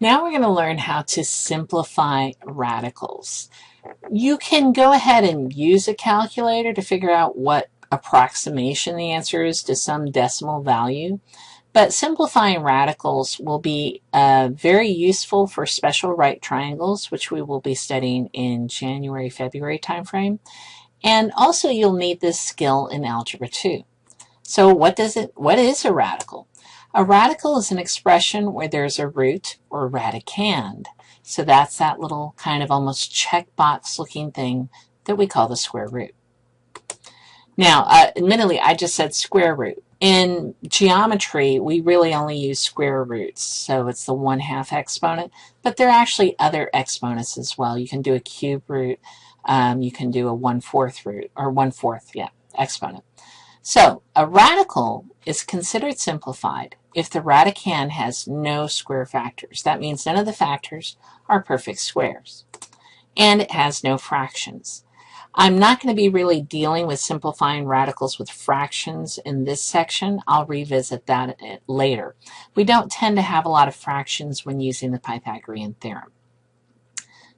Now we're going to learn how to simplify radicals. You can go ahead and use a calculator to figure out what approximation the answer is to some decimal value, but simplifying radicals will be very useful for special right triangles, which we will be studying in January-February timeframe, and also you'll need this skill in Algebra 2. So what is a radical? A radical is an expression where there's a root or radicand. So that's that little kind of almost checkbox looking thing that we call the square root. Now, admittedly, I just said square root. In geometry, we really only use square roots. So it's the 1/2 exponent, but there are actually other exponents as well. You can do a cube root. You can do a 1/4 root, or 1/4, exponent. So a radical is considered simplified if the radicand has no square factors. That means none of the factors are perfect squares. And it has no fractions. I'm not going to be really dealing with simplifying radicals with fractions in this section. I'll revisit that later. We don't tend to have a lot of fractions when using the Pythagorean theorem.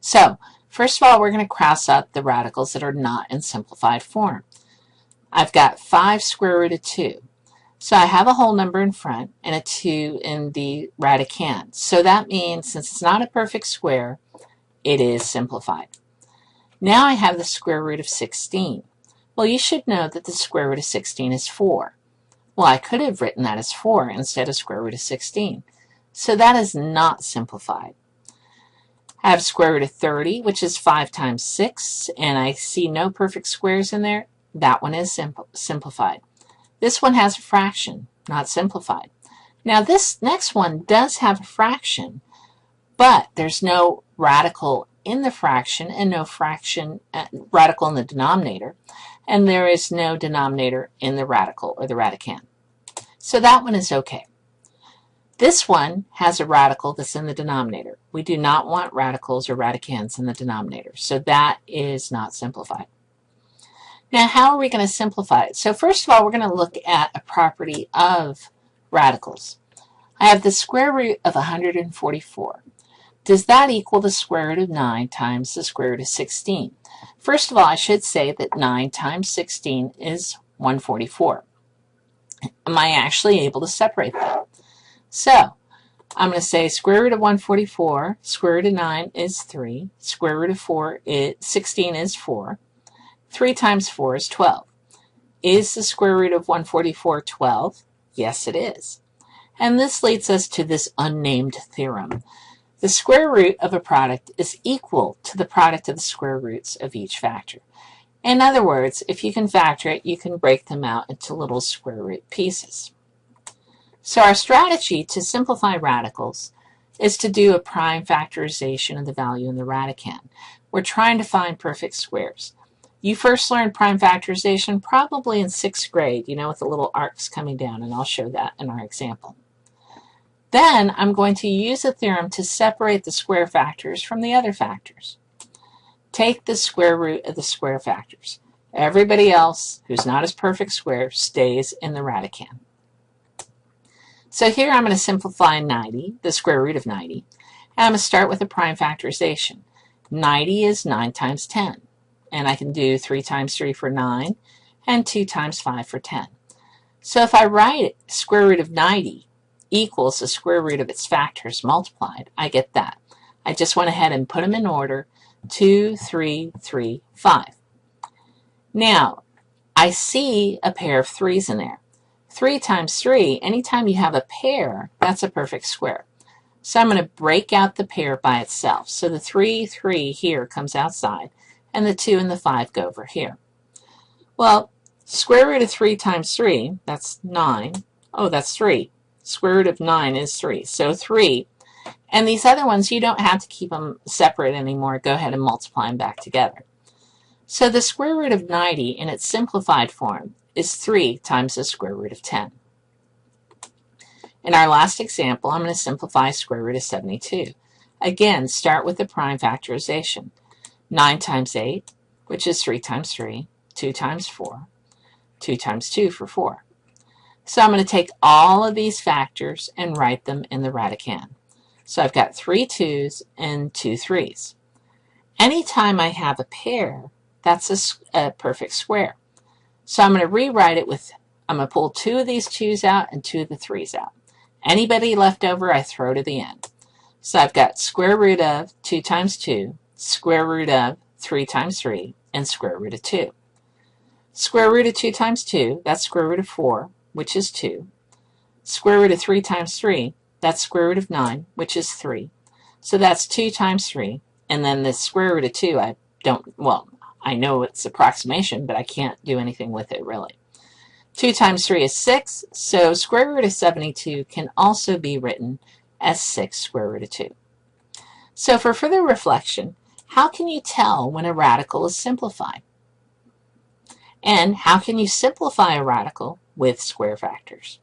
So, first of all, we're going to cross out the radicals that are not in simplified form. I've got 5 square root of 2. So I have a whole number in front and a 2 in the radicand. So that means since it's not a perfect square, it is simplified. Now I have the square root of 16. Well, you should know that the square root of 16 is 4. Well, I could have written that as 4 instead of square root of 16. So that is not simplified. I have square root of 30, which is 5 times 6, and I see no perfect squares in there. That one is simplified. This one has a fraction, not simplified. Now this next one does have a fraction, but there's no radical in the fraction and no radical in the denominator, and there is no denominator in the radical or the radicand. So that one is okay. This one has a radical that's in the denominator. We do not want radicals or radicands in the denominator, so that is not simplified. Now, how are we going to simplify it? So first of all, we're going to look at a property of radicals. I have the square root of 144. Does that equal the square root of 9 times the square root of 16? First of all, I should say that 9 times 16 is 144. Am I actually able to separate that? So I'm going to say square root of 144, square root of 9 is 3, square root of 16 is 4. 3 times 4 is 12. Is the square root of 144 12? Yes, it is. And this leads us to this unnamed theorem. The square root of a product is equal to the product of the square roots of each factor. In other words, if you can factor it, you can break them out into little square root pieces. So our strategy to simplify radicals is to do a prime factorization of the value in the radicand. We're trying to find perfect squares. You first learned prime factorization probably in 6th grade, with the little arcs coming down, and I'll show that in our example. Then I'm going to use a theorem to separate the square factors from the other factors. Take the square root of the square factors. Everybody else who's not as perfect square stays in the radicand. So here I'm going to simplify 90, the square root of 90, and I'm going to start with a prime factorization. 90 is 9 times 10. And I can do 3 times 3 for 9 and 2 times 5 for 10. So if I write it, square root of 90 equals the square root of its factors multiplied, I get that. I just went ahead and put them in order, 2, 3, 3, 5. Now, I see a pair of 3's in there. 3 times 3, anytime you have a pair, that's a perfect square. So I'm going to break out the pair by itself. So the 3, 3 here comes outside, and the 2 and the 5 go over here. Well, square root of 3 times 3, that's 9. Oh, that's 3. Square root of 9 is 3. So 3. And these other ones, you don't have to keep them separate anymore. Go ahead and multiply them back together. So the square root of 90 in its simplified form is 3 times the square root of 10. In our last example, I'm going to simplify square root of 72. Again, start with the prime factorization. 9 times 8, which is 3 times 3, 2 times 4, 2 times 2 for 4. So I'm going to take all of these factors and write them in the radicand. So I've got 3 2's and 2 3's. Anytime I have a pair, that's a perfect square. So I'm going to rewrite it with, I'm going to pull 2 of these 2's out and 2 of the 3's out. Anybody left over, I throw to the end. So I've got square root of 2 times 2, square root of 3 times 3, and square root of 2. Square root of 2 times 2, that's square root of 4, which is 2. Square root of 3 times 3, that's square root of 9, which is 3. So that's 2 times 3. And then the square root of 2, I know it's approximation, but I can't do anything with it really. 2 times 3 is 6, so square root of 72 can also be written as 6 square root of 2. So for further reflection, how can you tell when a radical is simplified? And how can you simplify a radical with square factors?